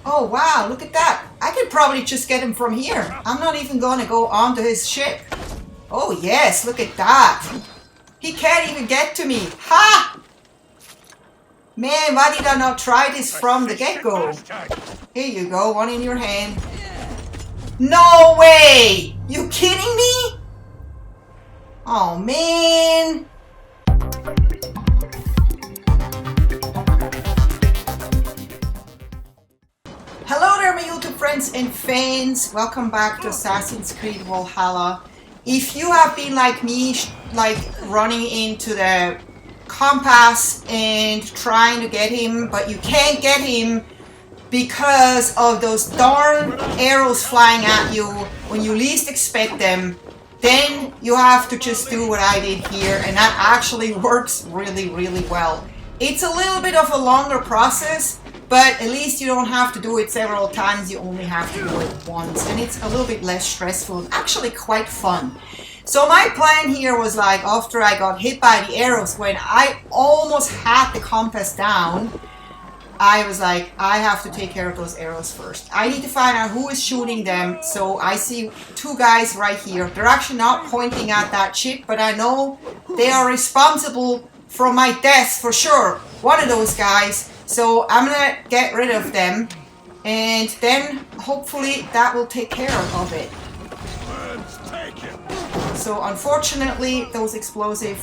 Oh wow, look at that. I could probably just get him from here. I'm not even gonna go onto his ship. Oh yes, look at that. He can't even get to me. Ha! Man, why did I not try this from the get-go? Here you go, one in your hand. No way! You kidding me? Oh man. Hello there my YouTube friends and fans. Welcome back to Assassin's Creed Valhalla. If you have been like me, like running into the compass and trying to get him, but you can't get him because of those darn arrows flying at you when you least expect them, then you have to just do what I did here, and that actually works really well. It's a little bit of a longer process, but at least you don't have to do it several times, you only have to do it once, and it's a little bit less stressful, actually quite fun. So my plan here was like, after I got hit by the arrows, when I almost had the compass down, I was like, I have to take care of those arrows first. I need to find out who is shooting them. So I see two guys right here. They're actually not pointing at that ship, but I know they are responsible for my death for sure. One of those guys. So I'm gonna get rid of them, and then hopefully that will take care of it. So unfortunately, those explosive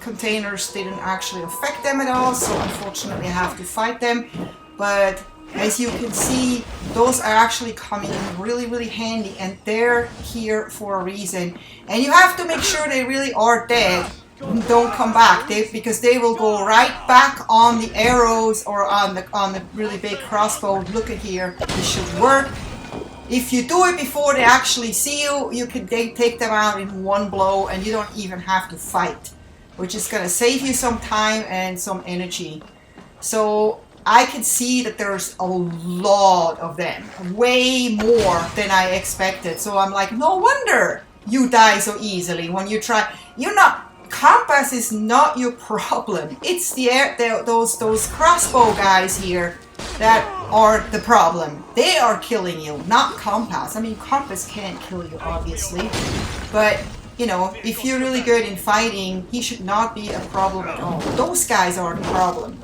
containers didn't actually affect them at all, so unfortunately I have to fight them. But as you can see, those are actually coming in really handy, and they're here for a reason. And you have to make sure they really are dead and don't come back, because they will go right back on the arrows or on the really big crossbow. Look at here, this should work. If you do it before they actually see you, you can take them out in one blow and you don't even have to fight, which is going to save you some time and some energy. So I can see that there's a lot of them, way more than I expected. So I'm like, no wonder you die so easily when you try. You're not, compass is not your problem. It's those crossbow guys here that are the problem. They are killing you, not compass. I mean, compass can't kill you, obviously, but you know, if you're really good in fighting, he should not be a problem at all. Those guys are the problem.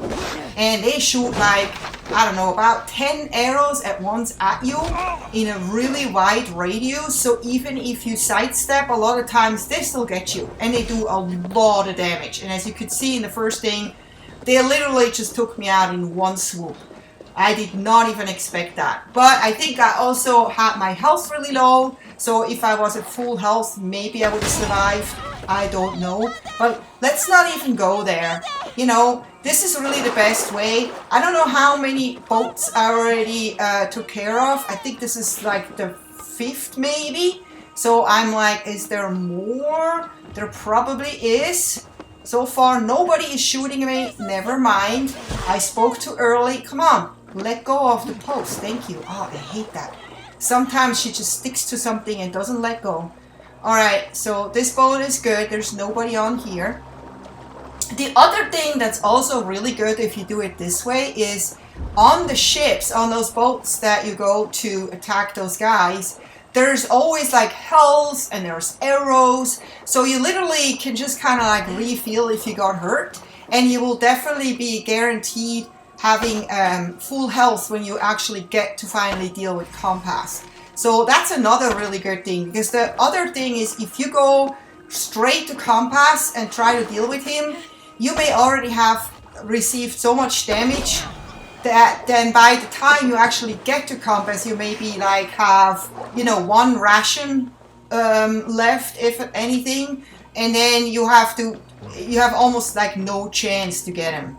And they shoot like, I don't know, about 10 arrows at once at you in a really wide radius. So even if you sidestep, a lot of times they still get you. And they do a lot of damage. And as you could see in the first thing, they literally just took me out in one swoop. I did not even expect that. But I think I also had my health really low. So if I was at full health, maybe I would have survived. I don't know. But let's not even go there. You know, this is really the best way. I don't know how many boats I already took care of. I think this is like the 5th maybe. So I'm like, is there more? There probably is. So far, nobody is shooting me. Never mind. I spoke too early. Come on. Let go of the post. Thank you. Oh, I hate that. Sometimes she just sticks to something and doesn't let go. Alright, so this boat is good. There's nobody on here. The other thing that's also really good if you do it this way is on the ships, on those boats that you go to attack those guys, there's always like health and there's arrows. So you literally can just kind of like refill if you got hurt. And you will definitely be guaranteed having full health when you actually get to finally deal with compass. So that's another really good thing, because the other thing is if you go straight to compass and try to deal with him, you may already have received so much damage that then by the time you actually get to compass, you maybe like have, you know, 1 ration left, if anything, and then you have almost like no chance to get him.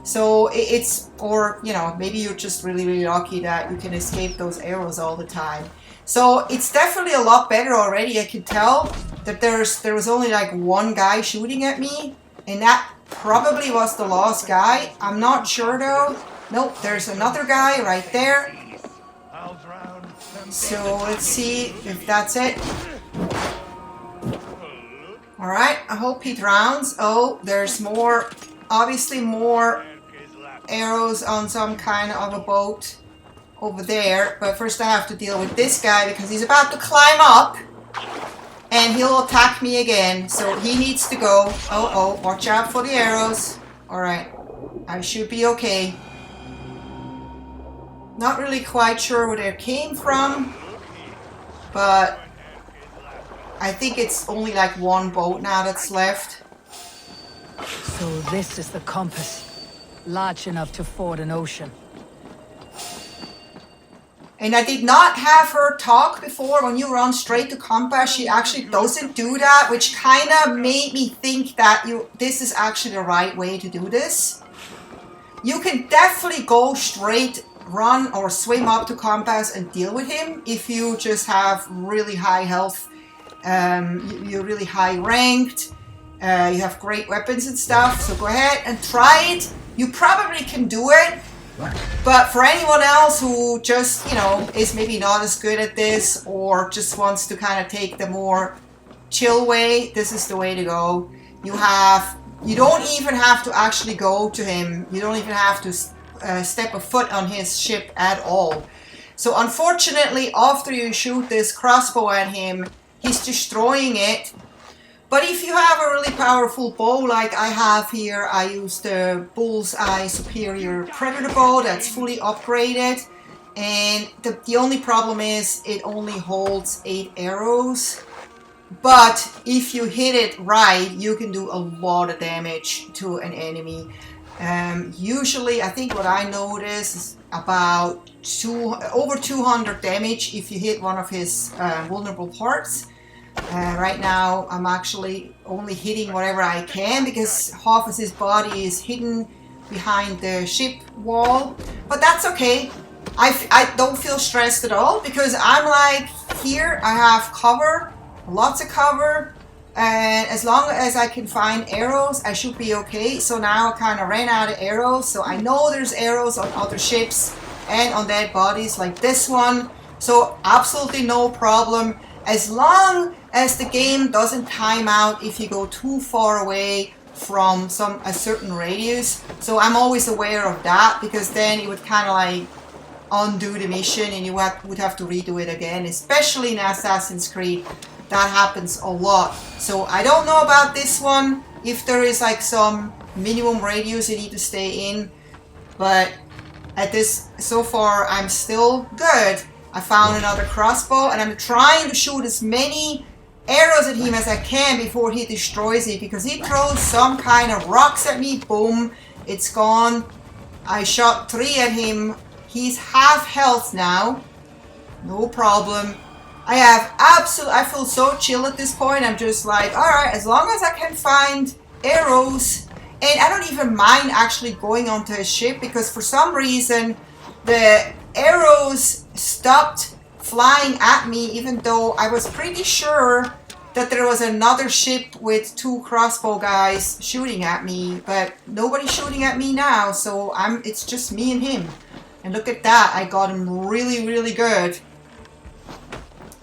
So it's, or, you know, maybe you're just really lucky that you can escape those arrows all the time. So it's definitely a lot better already. I can tell that there was only like 1 guy shooting at me, and that probably was the last guy. I'm not sure though. Nope, there's another guy right there. So let's see if that's it. Alright, I hope he drowns. Oh, there's more, obviously more arrows on some kind of a boat. over there, but first I have to deal with this guy because he's about to climb up and he'll attack me again, so he needs to go. Oh, watch out for the arrows. Alright, I should be okay. Not really quite sure where they came from, but I think it's only like one boat now that's left. So this is the compass, large enough to ford an ocean. And I did not have her talk before. When you run straight to compass, she actually doesn't do that, which kind of made me think that this is actually the right way to do this. You can definitely go straight, run or swim up to compass and deal with him if you just have really high health, you're really high ranked, you have great weapons and stuff, so go ahead and try it. You probably can do it, but for anyone else who just, you know, is maybe not as good at this or just wants to kind of take the more chill way, this is the way to go. You don't even have to actually go to him. You don't even have to step a foot on his ship at all. So unfortunately, after you shoot this crossbow at him, he's destroying it. But if you have a really powerful bow like I have here, I use the Bullseye Superior Predator bow that's fully upgraded. And the only problem is it only holds 8 arrows. But if you hit it right, you can do a lot of damage to an enemy. Usually, I think what I notice is about over 200 damage if you hit one of his vulnerable parts. Right now, I'm actually only hitting whatever I can because half of his body is hidden behind the ship wall. But that's okay. I don't feel stressed at all because I'm like, here I have cover, lots of cover. And as long as I can find arrows, I should be okay. So now I kind of ran out of arrows. So I know there's arrows on other ships and on dead bodies like this one. So absolutely no problem. As long as the game doesn't time out if you go too far away from a certain radius. So I'm always aware of that because then it would kind of like undo the mission and you would have to redo it again, especially in Assassin's Creed. That happens a lot. So I don't know about this one, if there is like some minimum radius you need to stay in, but at this, so far I'm still good. I found another crossbow and I'm trying to shoot as many arrows at him as I can before he destroys it, because he throws some kind of rocks at me, boom, it's gone. I shot 3 at him. He's half health now, no problem. I feel so chill at this point. I'm just like, alright, as long as I can find arrows, and I don't even mind actually going onto his ship because for some reason the arrows stopped flying at me, even though I was pretty sure that there was another ship with 2 crossbow guys shooting at me, but nobody's shooting at me now, so it's just me and him. And look at that, I got him really, really good.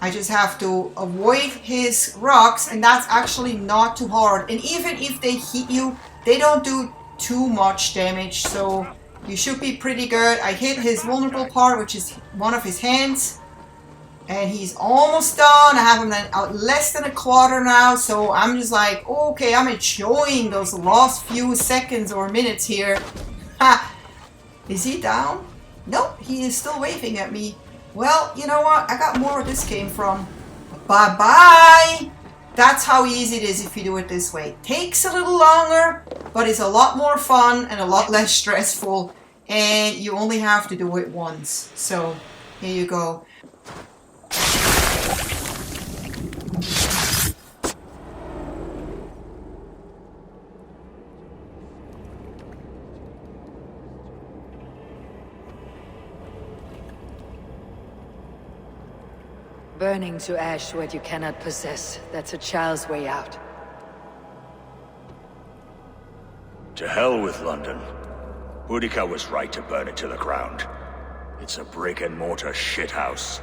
I just have to avoid his rocks, and that's actually not too hard. And even if they hit you, they don't do too much damage, so you should be pretty good. I hit his vulnerable part, which is one of his hands, and he's almost done. I have him out less than a quarter now, so I'm just like, okay, I'm enjoying those last few seconds or minutes here. Ha! Is he down? Nope, he is still waving at me. Well, you know what? I got more where this came from. Bye-bye! That's how easy it is if you do it this way. Takes a little longer, but it's a lot more fun and a lot less stressful. And you only have to do it once. So, here you go. Burning to ash what you cannot possess. That's a child's way out. To hell with London. Boudica was right to burn it to the ground. It's a brick-and-mortar shithouse.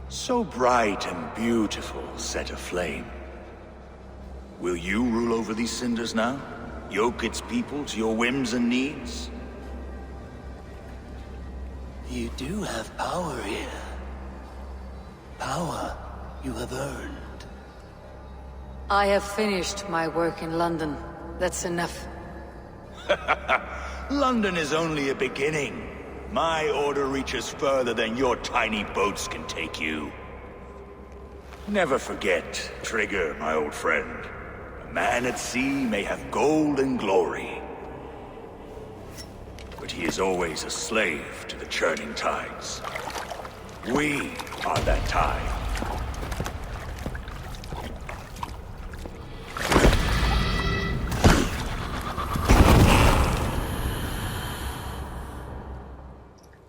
So bright and beautiful, set aflame. Will you rule over these cinders now? Yoke its people to your whims and needs? You do have power here. Power you have earned. I have finished my work in London. That's enough. London is only a beginning. My order reaches further than your tiny boats can take you. Never forget, Trigger, my old friend. A man at sea may have gold and glory, but he is always a slave to the churning tides. We are that tide.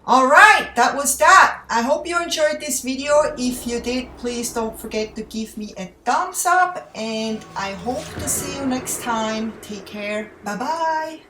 Alright, that was that. I hope you enjoyed this video. If you did, please don't forget to give me a thumbs up, and I hope to see you next time. Take care. Bye bye.